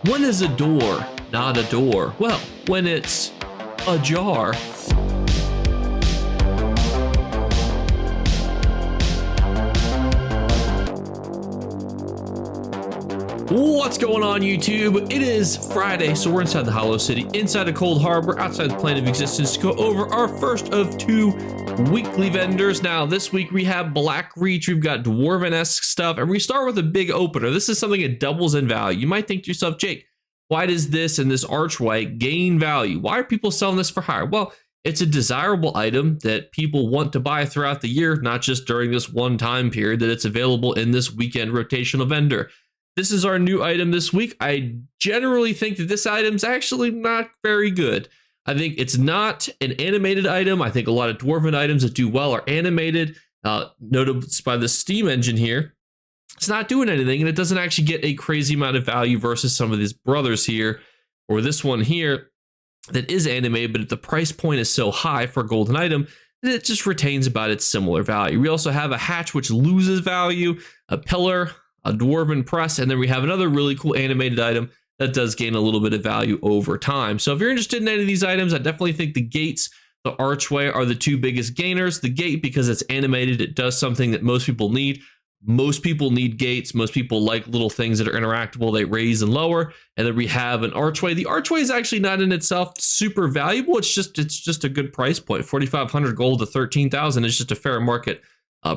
When is a door not a door? Well, when it's ajar. What's going on, YouTube? It is Friday, so we're inside the Hollow City, inside the Cold Harbor, outside the plane of existence to go over our first of two weekly vendors. Now, this week we have Black Reach, we've got Dwarven-esque stuff, and we start with a big opener. This is something that doubles in value. You might think to yourself, Jake, why does this and this archway gain value? Why are people selling this for higher? Well, it's a desirable item that people want to buy throughout the year, not just during this one time period that it's available in this weekend rotational vendor. This is our new item this week. I generally think that this item's actually not very good. I think it's not an animated item. I think a lot of Dwarven items that do well are animated, noticed by the Steam engine here. It's not doing anything, and it doesn't actually get a crazy amount of value versus some of these brothers here, or this one here that is animated, but the price point is so high for a golden item that it just retains about its similar value. We also have a hatch which loses value, a pillar, a Dwarven press, and then we have another really cool animated item that does gain a little bit of value over time. So if you're interested in any of these items, I definitely think the gates, the archway are the two biggest gainers. The gate, because it's animated, it does something that most people need. Most people need gates. Most people like little things that are interactable. They raise and lower. And then we have an archway. The archway is actually not in itself super valuable. It's just a good price point. 4,500 gold to 13,000 is just a fair market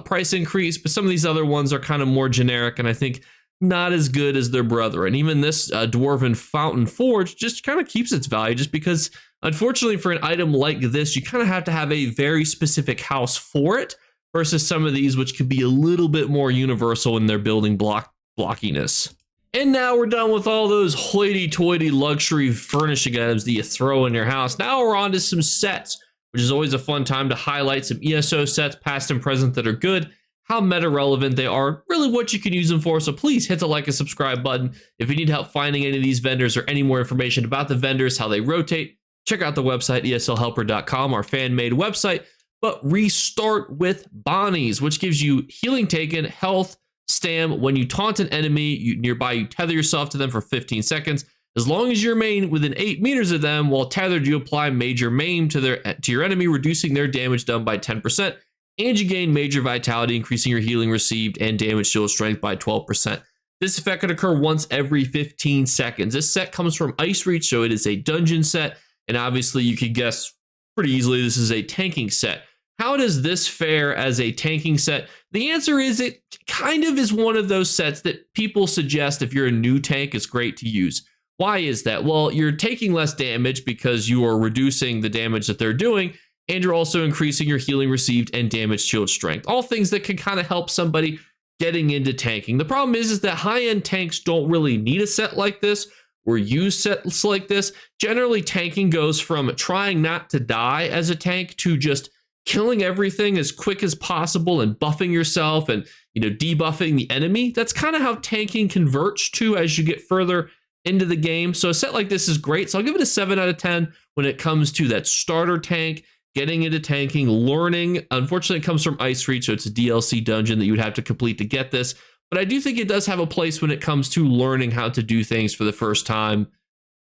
price increase. But some of these other ones are kind of more generic, and I think not as good as their brother. And even this Dwarven Fountain Forge just kind of keeps its value, just because unfortunately for an item like this, you kind of have to have a very specific house for it, versus some of these which could be a little bit more universal in their building blockiness. And now we're done with all those hoity-toity luxury furnishing items that you throw in your house. Now we're on to some sets, which is always a fun time to highlight some ESO sets, past and present, that are good, how meta relevant they are, really what you can use them for. So please hit the like and subscribe button. If you need help finding any of these vendors or any more information about the vendors, how they rotate, check out the website, eslhelper.com, our fan-made website. But restart with Bonnies, which gives you healing taken, health, stam. When you taunt an enemy nearby, you tether yourself to them for 15 seconds. As long as you remain within 8 meters of them while tethered, you apply major maim to your enemy, reducing their damage done by 10%. And you gain major vitality, increasing your healing received and damage deal strength by 12%. This effect can occur once every 15 seconds. This set comes from Ice Reach, so it is a dungeon set. And obviously you could guess pretty easily this is a tanking set. How does this fare as a tanking set? The answer is it kind of is one of those sets that people suggest if you're a new tank, it's great to use. Why is that? Well, you're taking less damage because you are reducing the damage that they're doing, and you're also increasing your healing received and damage shield strength. All things that can kind of help somebody getting into tanking. The problem is that high-end tanks don't really need a set like this or use sets like this. Generally, tanking goes from trying not to die as a tank to just killing everything as quick as possible and buffing yourself and debuffing the enemy. That's kind of how tanking converts to as you get further into the game. So a set like this is great. So I'll give it a 7 out of 10 when it comes to that starter tank, getting into tanking, learning. Unfortunately, it comes from Ice Reach, so it's a DLC dungeon that you would have to complete to get this. But I do think it does have a place when it comes to learning how to do things for the first time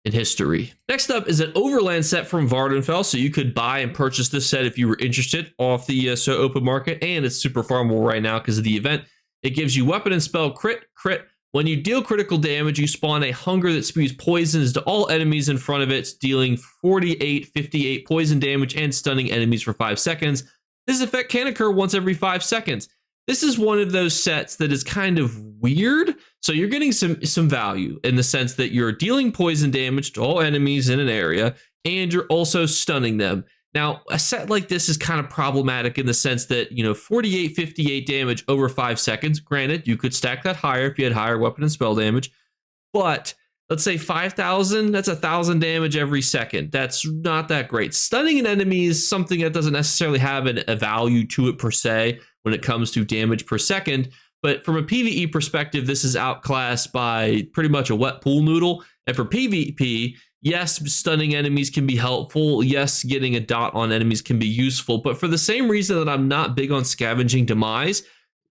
in history. Next up is an Overland set from Vardenfell. So you could buy and purchase this set if you were interested off the ESO open market, and it's super farmable right now because of the event. It gives you weapon and spell crit. When you deal critical damage, you spawn a hunger that spews poisons to all enemies in front of it, dealing 58 poison damage and stunning enemies for 5 seconds. This effect can occur once every 5 seconds. This is one of those sets that is kind of weird. So you're getting some value in the sense that you're dealing poison damage to all enemies in an area, and you're also stunning them. Now, a set like this is kind of problematic in the sense that, 58 damage over 5 seconds. Granted, you could stack that higher if you had higher weapon and spell damage. But let's say 5,000, that's 1,000 damage every second. That's not that great. Stunning an enemy is something that doesn't necessarily have a value to it per se when it comes to damage per second. But from a PvE perspective, this is outclassed by pretty much a wet pool noodle. And for PvP, yes, stunning enemies can be helpful. Yes, getting a dot on enemies can be useful. But for the same reason that I'm not big on scavenging demise,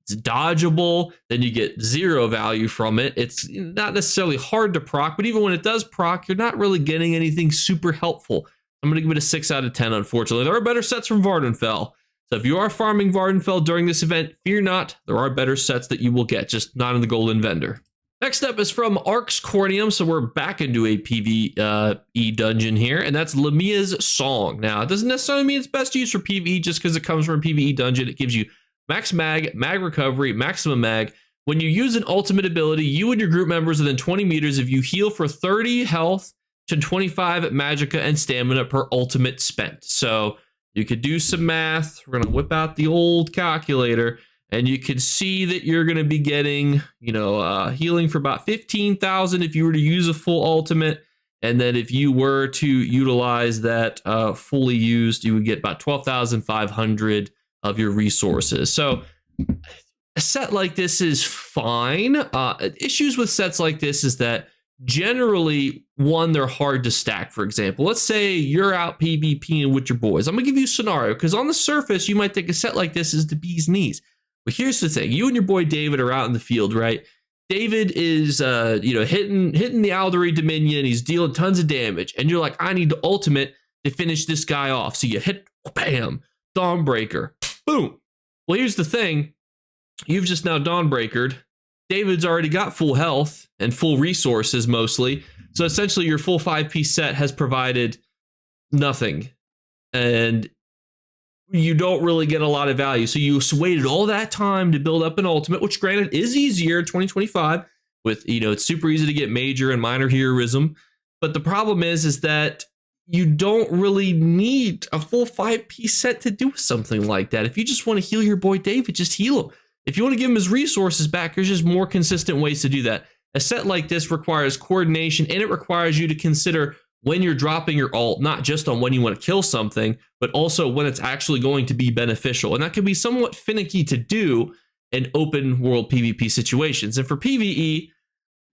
It's dodgeable, then you get 0 value from it. It's not necessarily hard to proc, but even when it does proc, you're not really getting anything super helpful. I'm going to give it a 6 out of 10, unfortunately. There are better sets from Vardenfell. So if you are farming Vardenfell during this event, fear not, there are better sets that you will get, just not in the Golden Vendor. Next up is from Ark's Cornium, so we're back into a PvE dungeon here, and that's Lamia's Song. Now, it doesn't necessarily mean it's best used for PvE just because it comes from a PvE dungeon. It gives you max mag, mag recovery, maximum mag. When you use an ultimate ability, you and your group members within 20 meters, if you heal for 30 health to 25 magicka and stamina per ultimate spent. So you could do some math. We're going to whip out the old calculator. And you can see that you're going to be getting, healing for about 15,000 if you were to use a full ultimate. And then if you were to utilize that fully used, you would get about 12,500 of your resources. So a set like this is fine. Issues with sets like this is that generally, one, they're hard to stack. For example, let's say you're out PvPing with your boys. I'm going to give you a scenario because on the surface, you might think a set like this is the bee's knees. But here's the thing. You and your boy David are out in the field, right? David is, hitting the Aldery Dominion. He's dealing tons of damage. And you're like, I need the ultimate to finish this guy off. So you hit, bam, Dawnbreaker. Boom. Well, here's the thing. You've just now Dawnbreakered. David's already got full health and full resources mostly. So essentially your full 5-piece set has provided nothing. And you don't really get a lot of value. So you waited all that time to build up an ultimate, which granted is easier in 2025 with, it's super easy to get major and minor heroism. But the problem is that you don't really need a full 5-piece set to do something like that. If you just want to heal your boy David, just heal him. If you want to give him his resources back, there's just more consistent ways to do that. A set like this requires coordination, and it requires you to consider when you're dropping your ult, not just on when you want to kill something, but also when it's actually going to be beneficial. And that can be somewhat finicky to do in open world PvP situations. And for PvE,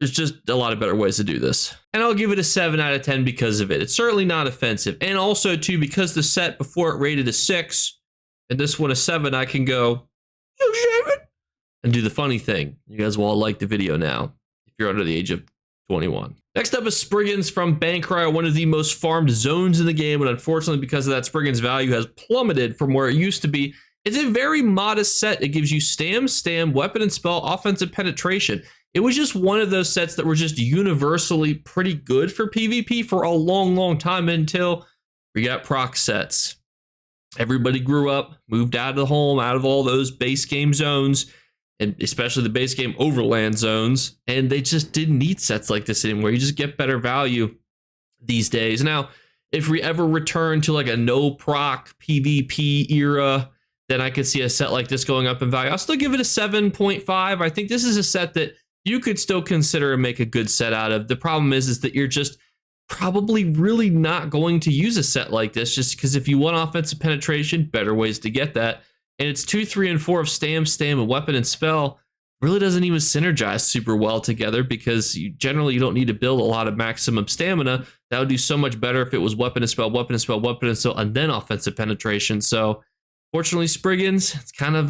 there's just a lot of better ways to do this. And I'll give it a 7 out of 10 because of it. It's certainly not offensive. And also, too, because the set before it rated a 6, and this one a 7, I can go, you 7, and do the funny thing. You guys will all like the video now if you're under the age of 21. Next up is Spriggans from Bankry, one of the most farmed zones in the game, but unfortunately because of that, Spriggans' value has plummeted from where it used to be. It's a very modest set. It gives you stam, weapon and spell, offensive penetration. It was just one of those sets that were just universally pretty good for PvP for a long, long time until we got proc sets. Everybody grew up, moved out of the home, out of all those base game zones, and especially the base game overland zones, and they just didn't need sets like this anymore. You just get better value these days. Now, if we ever return to like a no proc PvP era, then I could see a set like this going up in value. I'll still give it a 7.5. I think this is a set that you could still consider and make a good set out of. The problem is that you're just probably really not going to use a set like this, just because if you want offensive penetration, better ways to get that. And it's 2, 3, and 4 of stam, and weapon and spell really doesn't even synergize super well together because generally you don't need to build a lot of maximum stamina. That would do so much better if it was weapon and spell, weapon and spell, weapon and spell, and then offensive penetration. So fortunately, Spriggans, it's kind of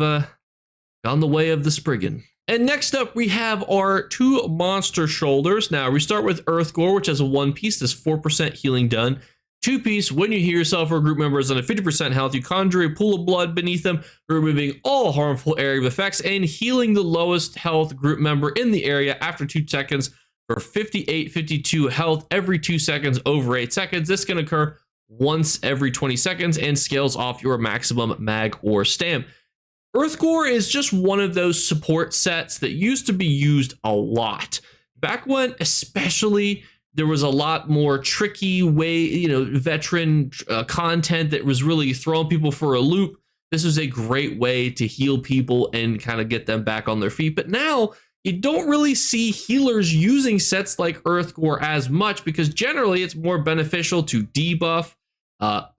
gone the way of the Spriggan. And next up, we have our 2 monster shoulders. Now, we start with Earthgore, which has a 1-piece. That's 4% healing done. 2-piece, when you heal yourself or a group member is on a 50% health, you conjure a pool of blood beneath them, removing all harmful area of effects and healing the lowest health group member in the area after 2 seconds for 52 health every 2 seconds over 8 seconds. This can occur once every 20 seconds and scales off your maximum mag or stam. Earthgore is just one of those support sets that used to be used a lot. Back when, especially, there was a lot more tricky way, veteran content that was really throwing people for a loop. This was a great way to heal people and kind of get them back on their feet. But now you don't really see healers using sets like Earthgore as much because generally it's more beneficial to debuff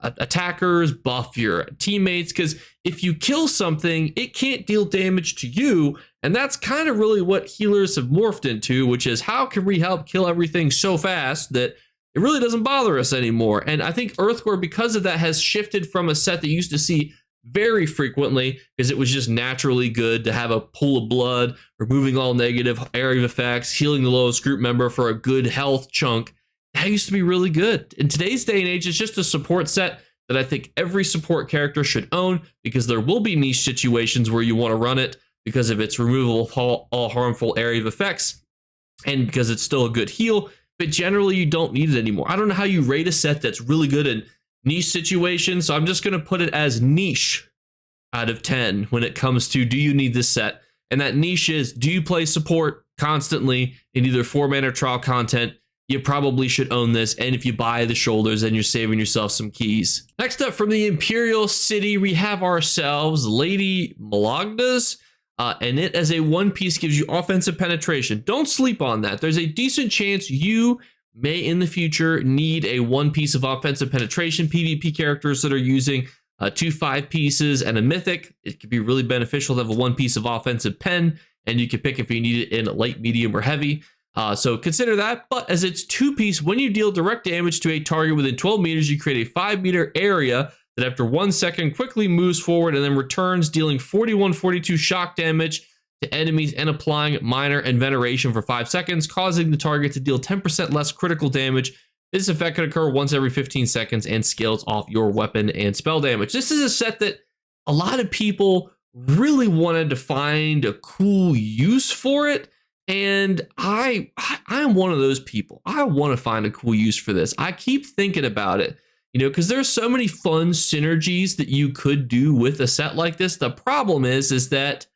attackers, buff your teammates, because if you kill something, it can't deal damage to you. And that's kind of really what healers have morphed into, which is how can we help kill everything so fast that it really doesn't bother us anymore. And I think Earthgore, because of that, has shifted from a set that used to see very frequently because it was just naturally good to have a pool of blood, removing all negative area of effects, healing the lowest group member for a good health chunk. That used to be really good. In today's day and age, it's just a support set that I think every support character should own, because there will be niche situations where you want to run it because of its removal of all harmful area of effects and because it's still a good heal, but generally you don't need it anymore. I don't know how you rate a set that's really good in niche situations, so I'm just going to put it as niche out of 10 when it comes to do you need this set. And that niche is, do you play support constantly in either 4-man or trial content? You probably should own this, and if you buy the shoulders, then you're saving yourself some keys. Next up from the Imperial City, we have ourselves Lady Malagna's, and it as a 1-piece gives you offensive penetration. Don't sleep on that. There's a decent chance you may in the future need a 1-piece of offensive penetration. PvP characters that are using 2 5-pieces and a mythic, it could be really beneficial to have a 1-piece of offensive pen, and you can pick if you need it in light, medium, or heavy. So consider that, but as it's 2-piece, when you deal direct damage to a target within 12 meters, you create a 5-meter area that after 1 second quickly moves forward and then returns, dealing 41-42 shock damage to enemies and applying minor and veneration for 5 seconds, causing the target to deal 10% less critical damage. This effect can occur once every 15 seconds and scales off your weapon and spell damage. This is a set that a lot of people really wanted to find a cool use for it. And I'm one of those people. I want to find a cool use for this. I keep thinking about it, because there's so many fun synergies that you could do with a set like this. The problem is that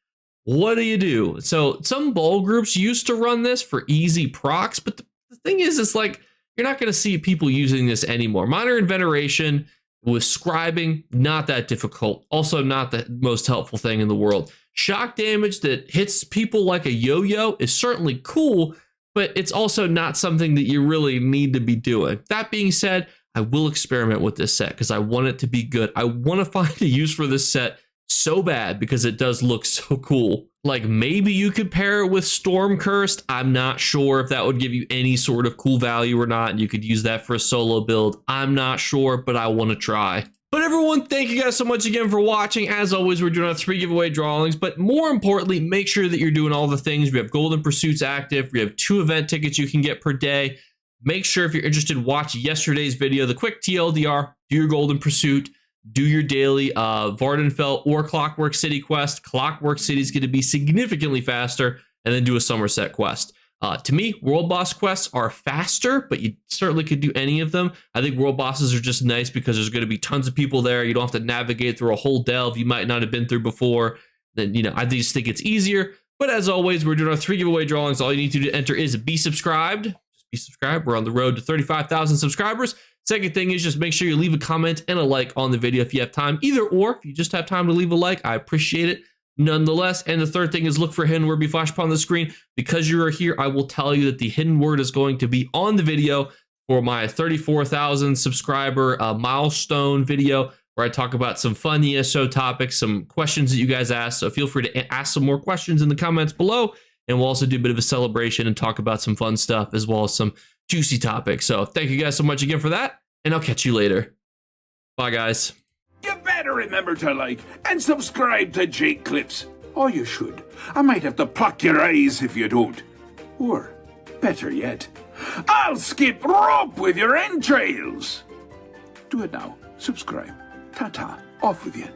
what do you do? So some ball groups used to run this for easy procs, but the thing is, it's like you're not going to see people using this anymore. Minor and veneration with scribing, not that difficult. Also not the most helpful thing in the world. Shock damage that hits people like a yo-yo is certainly cool, but it's also not something that you really need to be doing. That being said, I will experiment with this set because I want it to be good. I want to find a use for this set so bad because it does look so cool. Like maybe you could pair it with Storm Cursed. I'm not sure if that would give you any sort of cool value or not. And you could use that for a solo build. I'm not sure, but I want to try. But everyone, thank you guys so much again for watching. As always, we're doing our 3 giveaway drawings, but more importantly, make sure that you're doing all the things. We have Golden Pursuits active. We have 2 event tickets you can get per day. Make sure if you're interested, watch yesterday's video, the quick TLDR, do your Golden Pursuit, do your daily Vardenfell or Clockwork City quest. Clockwork City is going to be significantly faster, and then do a Somerset quest. To me, world boss quests are faster, but you certainly could do any of them. I think world bosses are just nice because there's going to be tons of people there. You don't have to navigate through a whole delve you might not have been through before. Then, I just think it's easier. But as always, we're doing our 3 giveaway drawings. All you need to do to enter is be subscribed. Just be subscribed. We're on the road to 35,000 subscribers. Second thing is just make sure you leave a comment and a like on the video if you have time. Either or, if you just have time to leave a like, I appreciate it nonetheless. And the third thing is look for a hidden word be flashed upon the screen. Because you are here, I will tell you that the hidden word is going to be on the video for my 34,000 subscriber milestone video, where I talk about some fun ESO topics, some questions that you guys asked. So feel free to ask some more questions in the comments below. And we'll also do a bit of a celebration and talk about some fun stuff as well as some juicy topics. So thank you guys so much again for that, and I'll catch you later. Bye, guys. You better remember to like and subscribe to Jakeclips. Or you should. I might have to pluck your eyes if you don't. Or, better yet, I'll skip rope with your entrails. Do it now. Subscribe. Ta-ta. Off with you.